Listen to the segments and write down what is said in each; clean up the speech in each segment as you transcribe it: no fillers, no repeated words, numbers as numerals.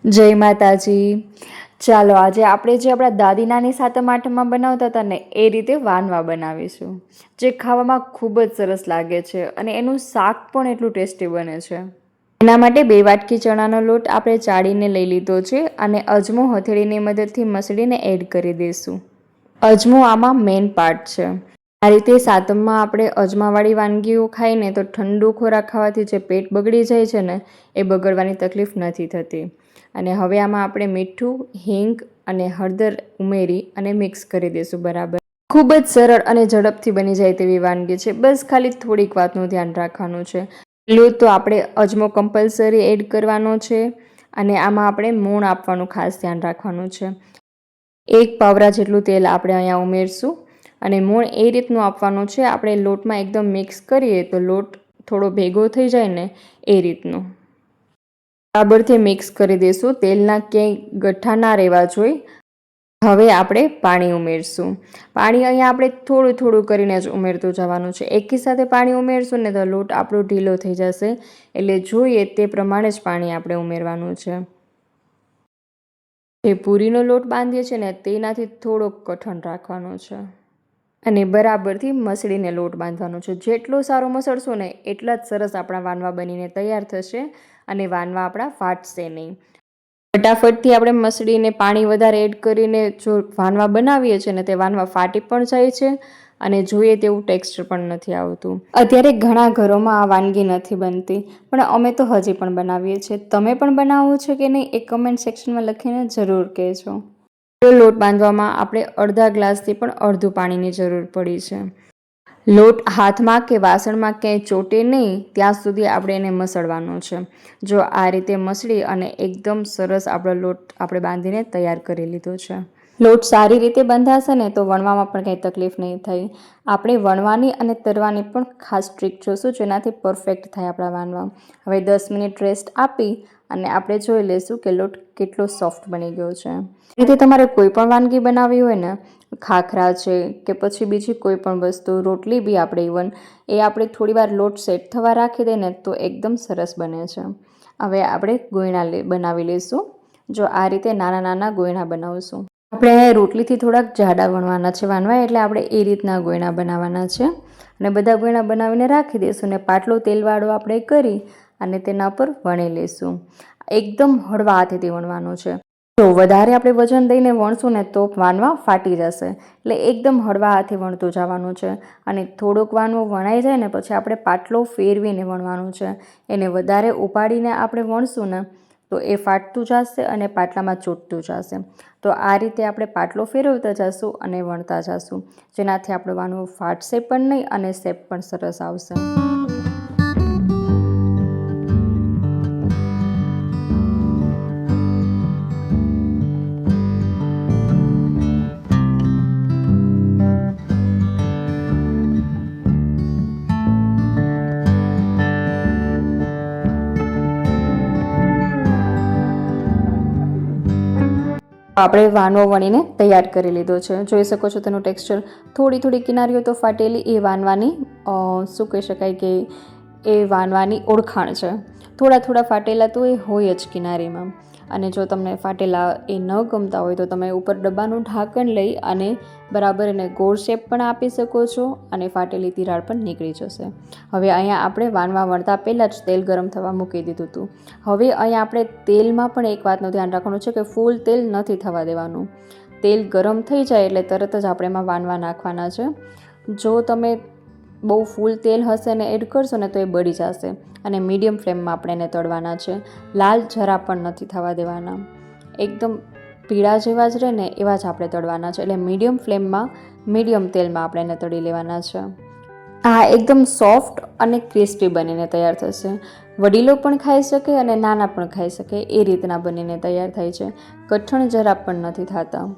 જય માતાજી। ચાલો આજે આપણે જે આપણા દાદી નાની સાતમ આઠમમાં બનાવતા હતા ને એ રીતે વાનવા બનાવીશું, જે ખાવામાં ખૂબ જ સરસ લાગે છે અને એનું શાક પણ એટલું ટેસ્ટી બને છે। એના માટે 2 વાટકી ચણાનો લોટ આપણે ચાળીને લઈ લીધો છે અને અજમો હથેળીની મદદથી મસળીને એડ કરી દઈશું। અજમો આમાં મેઇન પાર્ટ છે। આ રીતે સાતમમાં આપણે અજમાવાળી વાનગીઓ ખાઈને તો ઠંડુ ખોરાક ખાવાથી જે પેટ બગડી જાય છે ને એ બગડવાની તકલીફ નથી થતી। અને હવે આમાં આપણે મીઠું, હિંગ અને હળદર ઉમેરી અને મિક્સ કરી દઈશું બરાબર। ખૂબ જ સરળ અને ઝડપથી બની જાય તેવી વાનગી છે, બસ ખાલી થોડીક વાતનું ધ્યાન રાખવાનું છે। પહેલું તો આપણે અજમો કમ્પલસરી એડ કરવાનો છે અને આમાં આપણે મોણ આપવાનું ખાસ ધ્યાન રાખવાનું છે। 1 પાવરા જેટલું તેલ આપણે અહીંયા ઉમેરશું અને મોણ એ રીતનું આપવાનું છે, આપણે લોટમાં એકદમ મિક્સ કરીએ તો લોટ થોડો ભેગો થઈ જાય ને એ રીતનું બરાબરથી મિક્સ કરી દઈશું। તેલના ક્યાંય ગઠ્ઠા ના રહેવા જોઈએ। હવે આપણે પાણી ઉમેરશું। પાણી અહીંયા આપણે થોડું થોડું કરીને જ ઉમેરતું જવાનું છે, એકી સાથે પાણી ઉમેરશું ને તો લોટ આપણો ઢીલો થઈ જશે, એટલે જોઈએ તે પ્રમાણે જ પાણી આપણે ઉમેરવાનું છે। જે પૂરીનો લોટ બાંધીએ છીએ ને તેનાથી થોડોક કઠણ રાખવાનો છે અને બરાબરથી મસળીને લોટ બાંધવાનો છે। જેટલો સારો મસળશું ને એટલા જ સરસ આપણા વાનવા બનીને તૈયાર થશે અને વાનવા આપણા ફાટશે નહીં। ફટાફટથી આપણે મસળીને પાણી વધારે એડ કરીને જો વાનવા બનાવીએ છીએ ને તે વાનવા ફાટી પણ જાય છે અને જોઈએ તેવું ટેક્સચર પણ નથી આવતું। અત્યારે ઘણા ઘરોમાં આ વાનગી નથી બનતી, પણ અમે તો હજી પણ બનાવીએ છીએ। તમે પણ બનાવો છો કે નહીં એ કમેન્ટ સેક્શનમાં લખીને જરૂર કહેજો। લોટ બાંધવામાં આપણે અડધા ગ્લાસથી પણ અડધું પાણીની જરૂર પડી છે। લોટ હાથમાં કે વાસણમાં ક્યાંય ચોટે નહીં ત્યાં સુધી આપણે એને મસળવાનો છે। જો આ રીતે મસળી અને એકદમ સરસ આપણો લોટ આપણે બાંધીને તૈયાર કરી લીધો છે। લોટ સારી રીતે બંધાશે ને તો વણવામાં પણ કંઈ તકલીફ નહીં થાય। આપણે વણવાની અને તરવાની પણ ખાસ ટ્રીક જોશું, જેનાથી પરફેક્ટ થાય આપણા વાનવા। હવે 10 મિનિટ રેસ્ટ આપી અને આપણે જોઈ લઈશું કે લોટ કેટલો સોફ્ટ બની ગયો છે। એ રીતે તમારે કોઈ પણ વાનગી બનાવવી હોય ને, ખાખરા છે કે પછી બીજી કોઈ પણ વસ્તુ, રોટલી બી આપણે ઇવન એ આપણે થોડીવાર લોટ સેટ થવા રાખી દઈએ ને તો એકદમ સરસ બને છે। હવે આપણે ગોયણા બનાવી લઈશું। જો આ રીતે નાના નાના ગોયણા બનાવશું। આપણે રોટલીથી થોડાક જાડા વણવાના છે વાનવા, એટલે આપણે એ રીતના ગોયણા બનાવવાના છે અને બધા ગોયણા બનાવીને રાખી દઈશું ને પાટલો તેલવાળો આપણે કરી અને તેના પર વણી લઈશું। એકદમ હળવા હાથેથી વણવાનું છે। જો વધારે આપણે વજન દઈને વણશું ને તો વાનવા ફાટી જશે, એટલે એકદમ હળવા હાથે વણતું જવાનું છે અને થોડોક વાનવો વણાઈ જાય ને પછી આપણે પાટલો ફેરવીને વણવાનું છે। એને વધારે ઉપાડીને આપણે વણશું ને તો એ ફાટતું જશે અને પાટલામાં ચોંટતું જશે। તો આ રીતે આપણે પાટલો ફેરવતા જશું અને વણતા જશું, જેનાથી આપણો વાનવો ફાટશે પણ નહીં અને શેપ પણ સરસ આવશે। આપણે વાનવો વણીને તૈયાર કરી લીધો છે। જોઈ શકો છો તેનું ટેક્સચર, થોડી થોડી કિનારીઓ તો ફાટેલી એ વાનવાની શું કહી શકાય કે એ વાનવાની ઓળખાણ છે। થોડા થોડા ફાટેલા તો એ હોય જ કિનારીમાં, અને જો તમને ફાટેલા એ ન ગમતા હોય તો તમે ઉપર ડબ્બાનું ઢાંકણ લઈ અને બરાબર એને ગોળ શેપ પણ આપી શકો છો અને ફાટેલી તિરાડ પણ નીકળી જશે। હવે અહીંયા આપણે વાનવા વણતા પહેલાં જ તેલ ગરમ થવા મૂકી દીધું હતું। હવે અહીંયા આપણે તેલમાં પણ એક વાતનું ધ્યાન રાખવાનું છે કે ફૂલ તેલ નથી થવા દેવાનું। તેલ ગરમ થઈ જાય એટલે તરત જ આપણે એમાં વાનવા નાખવાના છે। જો તમે બહુ ફૂલ તેલ હશે ને એડ કરશો ને તો એ બળી જશે અને મીડિયમ ફ્લેમમાં આપણે એને તળવાના છે। લાલ જરા પણ નથી થવા દેવાના, એકદમ પીળા જેવા જ રહે ને એવા જ આપણે તળવાના છે, એટલે મીડિયમ ફ્લેમમાં મીડિયમ તેલમાં આપણે એને તળી લેવાના છે। આ એકદમ સોફ્ટ અને ક્રિસ્પી બનીને તૈયાર થશે। વડીલો પણ ખાઈ શકે અને નાના પણ ખાઈ શકે એ રીતના બનીને તૈયાર થાય છે। કઠણ જરા પણ નથી થતા।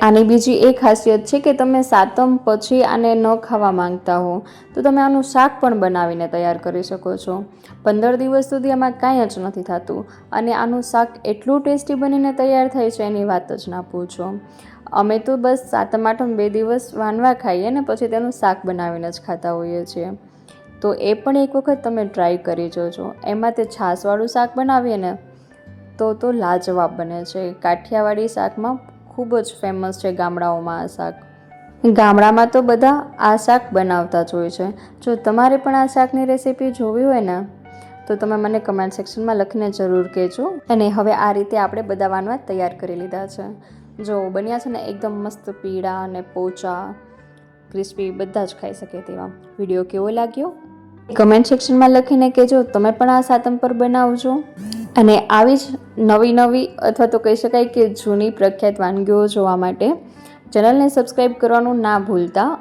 આની બીજી એ ખાસિયત છે કે તમે સાતમ પછી આને ન ખાવા માંગતા હો તો તમે આનું શાક પણ બનાવીને તૈયાર કરી શકો છો। 15 દિવસ સુધી આમાં કાંઈ જ નથી થતું અને આનું શાક એટલું ટેસ્ટી બનીને તૈયાર થાય છે એની વાત જ ના પૂછો। અમે તો બસ સાતમ આઠમ 2 દિવસ વાનવા ખાઈએ ને પછી તેનું શાક બનાવીને જ ખાતા હોઈએ છીએ। તો એ પણ એક વખત તમે ટ્રાય કરી જોજો। એમાં તે છાશવાળું શાક બનાવીએ ને તો લાજવાબ બને છે. કાઠિયાવાડી શાકમાં ખૂબ જ ફેમસ છે ગામડાઓમાં આ શાક. ગામડામાં તો બધા આ શાક બનાવતા જ હોય છે. જો તમારે પણ આ શાકની રેસીપી જોવી હોય ને તો તમે મને કમેન્ટ સેક્શનમાં લખીને જરૂર કહેજો. અને હવે આ રીતે આપણે બધા વાનવા તૈયાર કરી લીધા છે. જો બન્યા છે ને એકદમ મસ્ત પીળા અને પોચા ક્રિસ્પી બધા જ ખાઈ શકે તેવા. વિડીયો કેવો લાગ્યો કમેન્ટ સેક્શનમાં લખીને કહેજો. તમે પણ આ સાતમ પર બનાવજો. અને આવી જ નવી અથવા તો કહી શકાય કે જૂની પ્રખ્યાત વાનગીઓ જોવા માટે ચેનલને સબસ્ક્રાઈબ કરવાનું ના ભૂલતા.